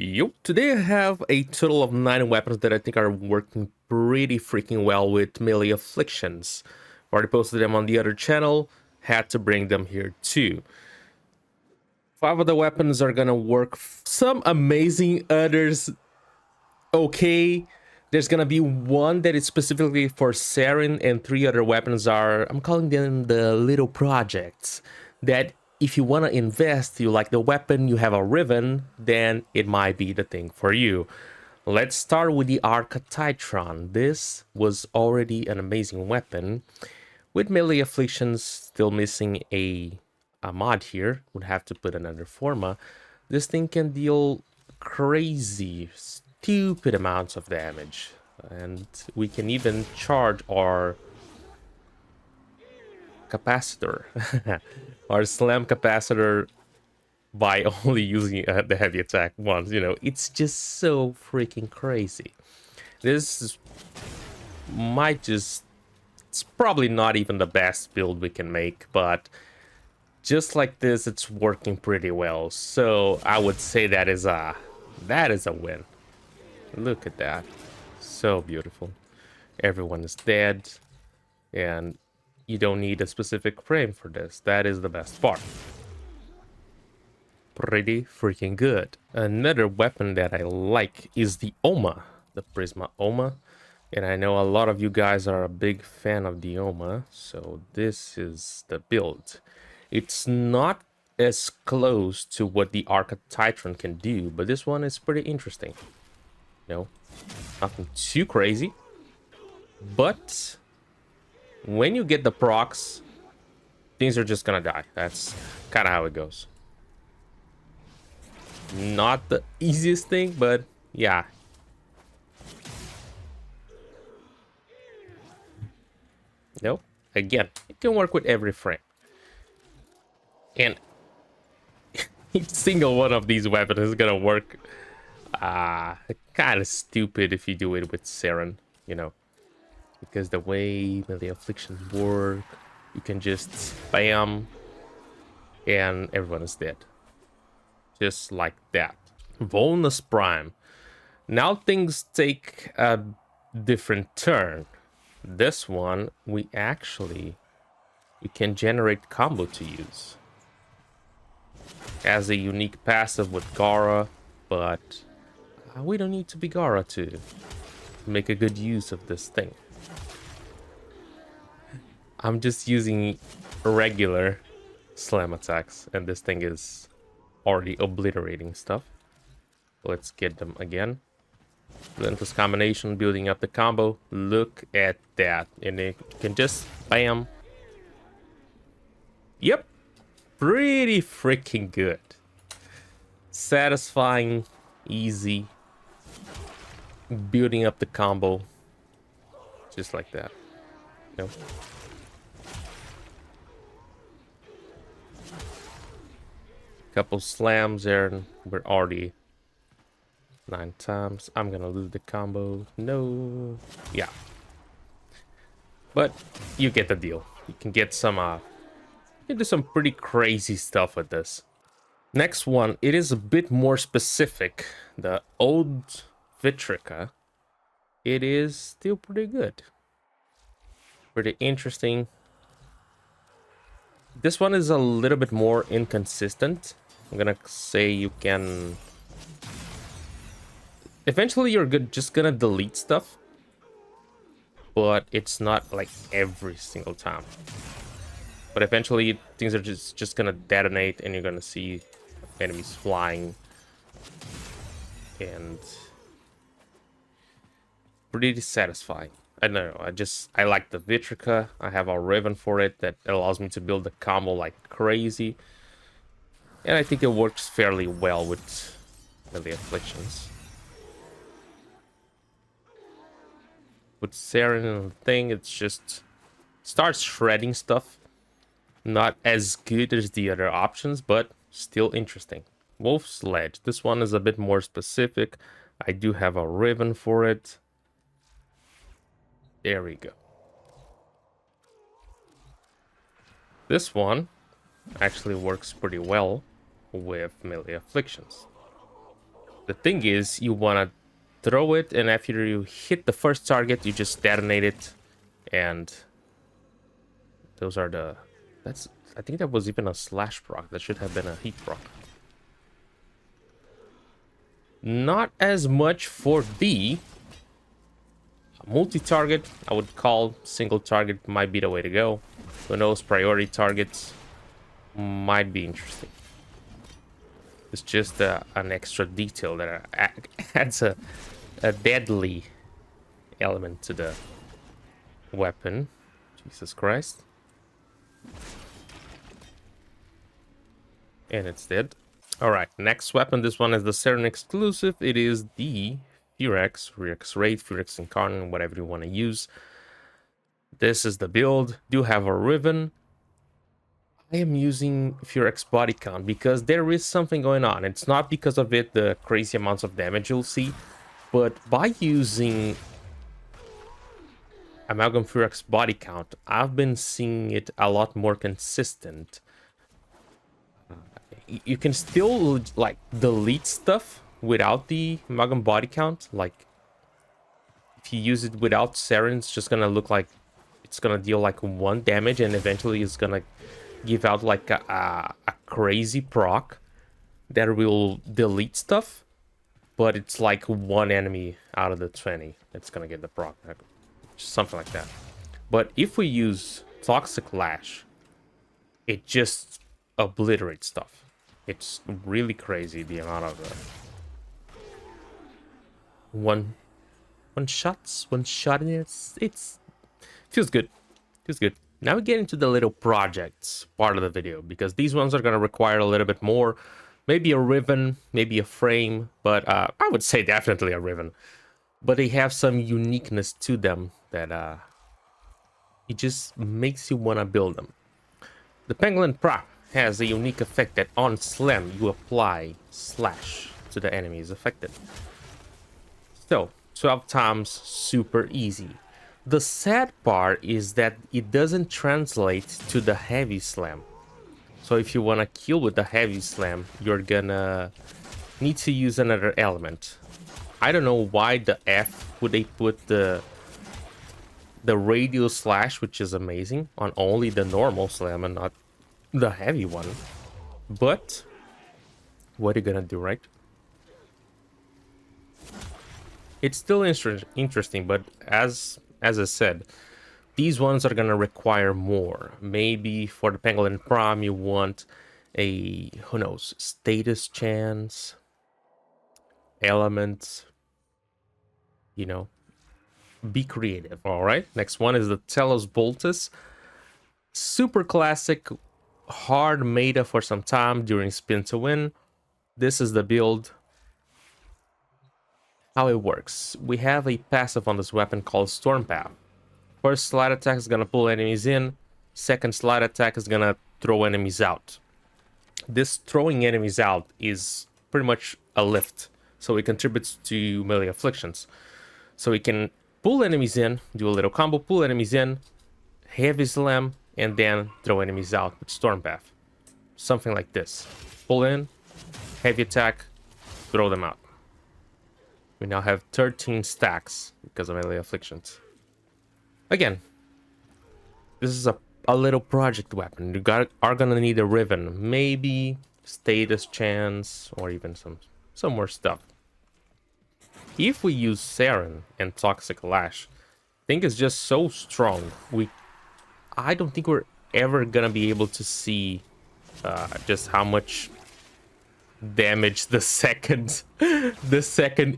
Yup, today I have a total of 9 weapons that I think are working pretty freaking well with melee afflictions. Already posted them on the other channel, had to bring them here too. 5 of the weapons are gonna work, some amazing, others okay. There's gonna be one that is specifically for Saren, and 3 other weapons are, I'm calling them the little projects, that if you want to invest, you like the weapon, you have a Riven, then it might be the thing for you. Let's start with the Arcatitron. This was already an amazing weapon. With melee afflictions still missing a mod here, would have to put another forma. This thing can deal crazy, stupid amounts of damage. And we can even charge our capacitor, our slam capacitor, by only using the heavy attack once. It's just so freaking crazy. It's probably not even the best build we can make, but just like this, it's working pretty well. So I would say that is a win. Look at that. So beautiful. Everyone is dead, and you don't need a specific frame for this. That is the best part. Pretty freaking good. Another weapon that I like is the Oma, the Prisma Oma. And I know a lot of you guys are a big fan of the Oma, so this is the build. It's not as close to what the Arcatitron can do, but this one is pretty interesting. Nothing too crazy. But when you get the procs, things are just gonna die. That's kind of how it goes. Not the easiest thing, but yeah. Nope. Again, it can work with every frame. And each single one of these weapons is gonna work kind of stupid if you do it with Saren, because the way melee afflictions work, you can just spam and everyone is dead. Just like that. Volnus Prime. Now things take a different turn. This one, we can generate combo to use. As a unique passive with Gara, but we don't need to be Gara to make a good use of this thing. I'm just using regular slam attacks, and this thing is already obliterating stuff. Let's get them again. Relentless combination, building up the combo. Look at that. And you can just bam. Yep. Pretty freaking good. Satisfying, easy. Building up the combo. Just like that. Couple slams there, and we're already 9 times. I'm gonna lose the combo. No. Yeah. But you get the deal. You can get some you can do some pretty crazy stuff with this. Next one, it is a bit more specific. The old Vitrica. It is still pretty good. Pretty interesting. This one is a little bit more inconsistent. I'm gonna say you can... Eventually you're just gonna delete stuff. But it's not like every single time. But eventually things are just gonna detonate and you're gonna see enemies flying. And... pretty satisfying. I don't know, I like the Vitrica. I have a Riven for it that allows me to build the combo like crazy. And I think it works fairly well with melee afflictions. With Saren and the thing, it's just starts shredding stuff. Not as good as the other options, but still interesting. Wolf Sledge. This one is a bit more specific. I do have a Riven for it. There we go. This one actually works pretty well with melee afflictions. The thing is, you want to throw it, and after you hit the first target, you just detonate it, and those are the... That's... I think that was even a slash proc. That should have been a heat proc. Not as much for B. Multi-target, I would call single target might be the way to go. Who knows, priority targets might be interesting. It's just an extra detail that adds a deadly element to the weapon. Jesus Christ. And it's dead. Alright, next weapon. This one is the Saren exclusive. It is the Furex Wraith, Furex Incarnate, whatever you want to use. This is the build. Do have a Riven. I am using Furex body count because there is something going on. It's not because of it, the crazy amounts of damage you'll see, but by using Amalgam Furex body count, I've been seeing it a lot more consistent. You can still like delete stuff without the Amalgam body count. Like if you use it without Saren, it's just gonna look like it's gonna deal like 1 damage, and eventually it's gonna give out like a crazy proc that will delete stuff, but it's like 1 enemy out of the 20 that's gonna get the proc, something like that. But if we use Toxic Lash, it just obliterates stuff. It's really crazy the amount of one shots. It's feels good. Now we get into the little projects part of the video, because these ones are going to require a little bit more. Maybe a Riven, maybe a frame, but I would say definitely a Riven. But they have some uniqueness to them that it just makes you want to build them. The Pangolin Prop has a unique effect that on slam you apply slash to the enemies affected. So 12 times, super easy. The sad part is that it doesn't translate to the heavy slam. So if you want to kill with the heavy slam, you're gonna need to use another element. I don't know why the F would they put the radial slash, which is amazing, on only the normal slam and not the heavy one. But what are you gonna do, right? It's still interesting, but as I said, these ones are gonna require more. Maybe for the Pangolin Prom you want a, who knows, status chance, elements, you know, be creative. All right, next one is the Telos Boltus. Super classic, hard meta for some time during spin to win. This is the build. How it works: we have a passive on this weapon called Storm Path. First slide attack is gonna pull enemies in. Second slide attack is gonna throw enemies out. This throwing enemies out is pretty much a lift, so it contributes to melee afflictions. So we can pull enemies in, do a little combo, pull enemies in, heavy slam, and then throw enemies out with Storm Path. Something like this. Pull in, heavy attack, throw them out. We now have 13 stacks because of melee afflictions. Again, this is a little project weapon. You are gonna need a Riven, maybe status chance, or even some more stuff. If we use Saren and Toxic Lash, I think it's just so strong. I don't think we're ever gonna be able to see just how much damage the second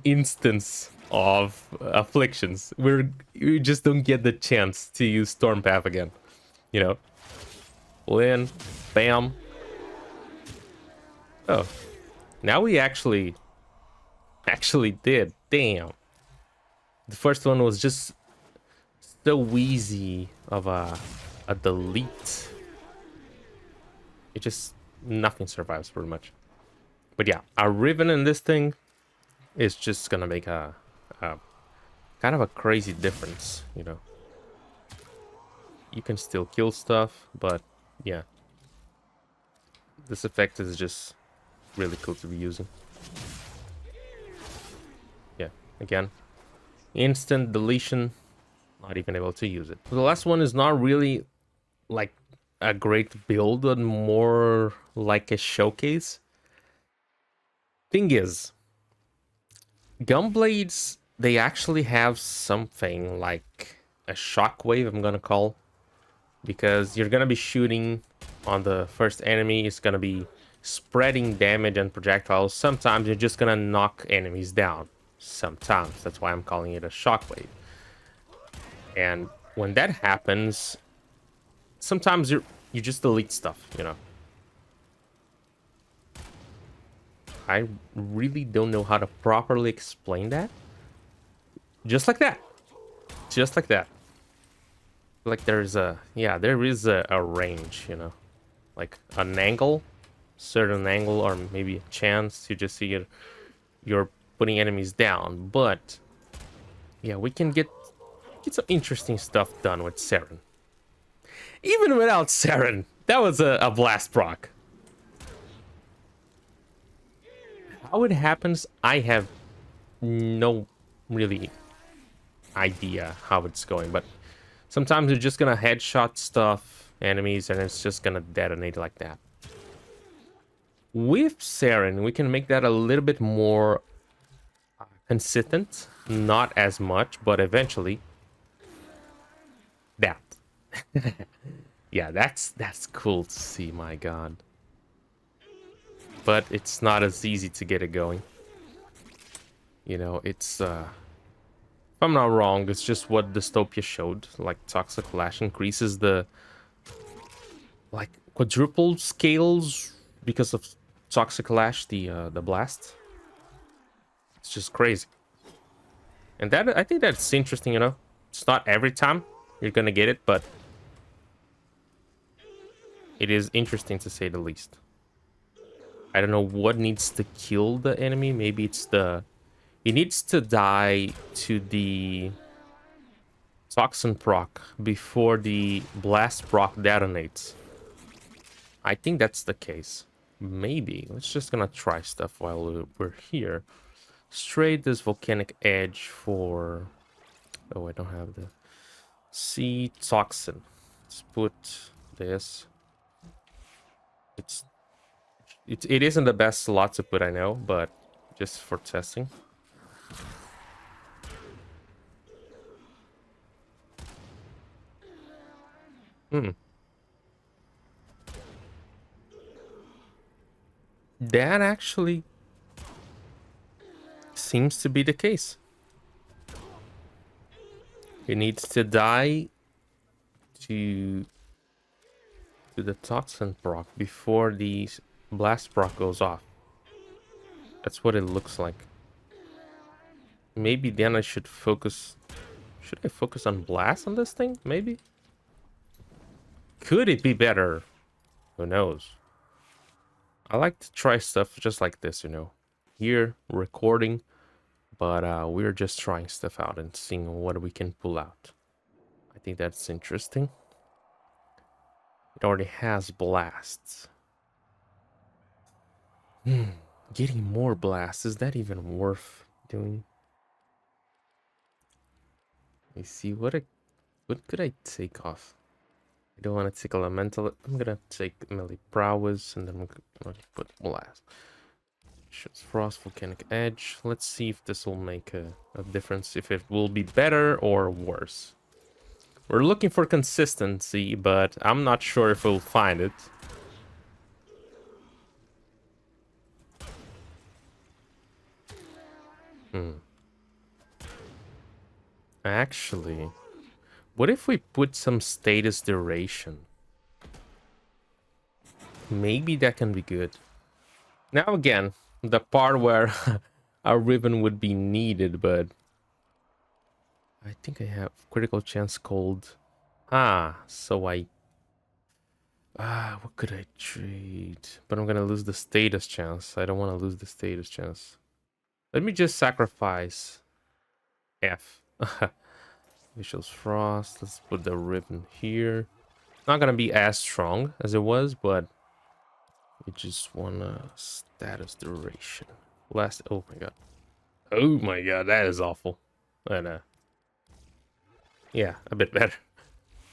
instance of afflictions. We just don't get the chance to use Storm Path again, you know. Pull in, bam. Oh, now we actually did. Damn, the first one was just so easy of a delete. It just, nothing survives pretty much. But yeah, a Riven in this thing is just gonna make a kind of a crazy difference, you know. You can still kill stuff, but yeah, this effect is just really cool to be using. Again, instant deletion. Not even able to use it. The last one is not really like a great build, but more like a showcase. Thing is, Gunblades, they actually have something like a shockwave, I'm gonna call, because you're gonna be shooting on the first enemy. It's gonna be spreading damage and projectiles. Sometimes you're just gonna knock enemies down. Sometimes. That's why I'm calling it a shockwave. And when that happens, sometimes you just delete stuff, you know. I really don't know how to properly explain that. Just like that. Just like that. Like there's a, yeah, there is a range, you know. Like an angle, certain angle, or maybe a chance to just see you're putting enemies down. But yeah, we can get some interesting stuff done with Saren. Even without Saren, that was a blast proc. How it happens, I have no really idea how it's going, but sometimes you're just gonna headshot stuff, enemies, and it's just gonna detonate like that. With Saren, we can make that a little bit more consistent, not as much, but eventually that. Yeah, that's cool to see, my god. But it's not as easy to get it going. You know, it's if I'm not wrong, it's just what Dystopia showed. Like Toxic Lash increases the like quadruple scales because of Toxic Lash, the blast. It's just crazy. And that, I think that's interesting, you know. It's not every time you're gonna get it, but it is interesting to say the least. I don't know what needs to kill the enemy. Maybe it's the... He needs to die to the Toxin proc before the Blast proc detonates. I think that's the case. Maybe. Let's just gonna try stuff while we're here. Straight this Volcanic Edge for... Oh, I don't have the... Sea Toxin. Let's put this. It isn't the best slot to put, I know, but just for testing. That actually seems to be the case. He needs to die to the Toxin proc before the Blast proc goes off. That's what it looks like. Maybe then I should focus... Should I focus on Blast on this thing? Maybe? Could it be better? Who knows? I like to try stuff just like this, you know. Here, recording, but we're just trying stuff out and seeing what we can pull out. I think that's interesting. It already has blasts. Getting more blasts, is that even worth doing? Let me see, what could I take off? I don't want to take elemental. I'm gonna take melee prowess, and then I'm gonna put blast. Shoots frost, volcanic edge. Let's see if this will make a difference, if it will be better or worse. We're looking for consistency, but I'm not sure if we'll find it. Actually, what if we put some status duration? Maybe that can be good. Now again, the part where a ribbon would be needed, but I think I have critical chance cold. So what could I trade? But I'm gonna lose the status chance. I don't want to lose the status chance. Let me just sacrifice F. Vicious Frost. Let's put the ribbon here. Not gonna be as strong as it was, but we just want a status duration. Oh my god. Oh my god, that is awful. And yeah, a bit better.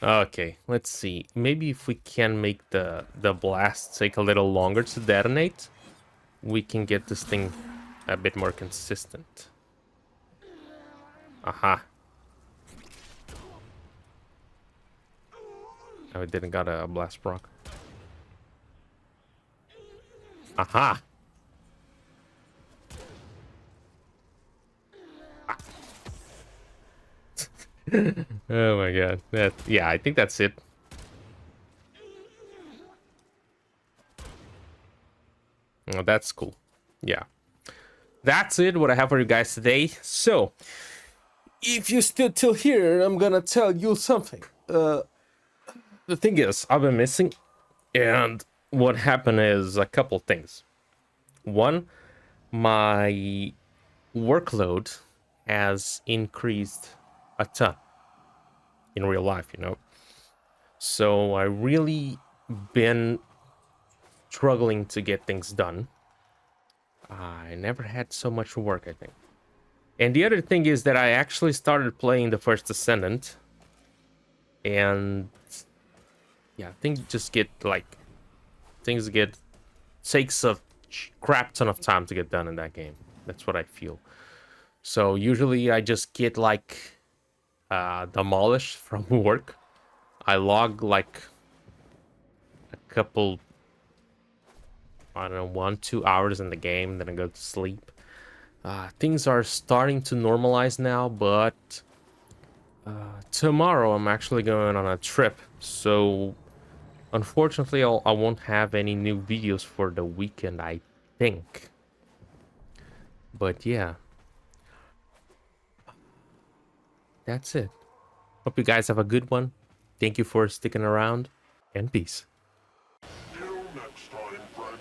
Okay, let's see. Maybe if we can make the blast take a little longer to detonate, we can get this thing a bit more consistent. Aha. Oh, it didn't got a blast proc. Aha. Oh my god. Yeah, I think that's it. Oh, that's cool. Yeah. That's it, what I have for you guys today. So, if you stood till here, I'm gonna tell you something. The thing is, I've been missing, and what happened is a couple things. One, my workload has increased a ton in real life, you know. So I really been struggling to get things done. I never had so much work, I think. And the other thing is that I actually started playing the First Ascendant, and yeah, things just get like takes a crap ton of time to get done in that game. That's what I feel. So usually I just get like demolished from work. I log like a couple, I don't know, 1-2 hours in the game, then I go to sleep. Things are starting to normalize now, but tomorrow I'm actually going on a trip, so unfortunately I won't have any new videos for the weekend, I think. But yeah, that's it. Hope you guys have a good one. Thank you for sticking around, and peace. Till next time, friend.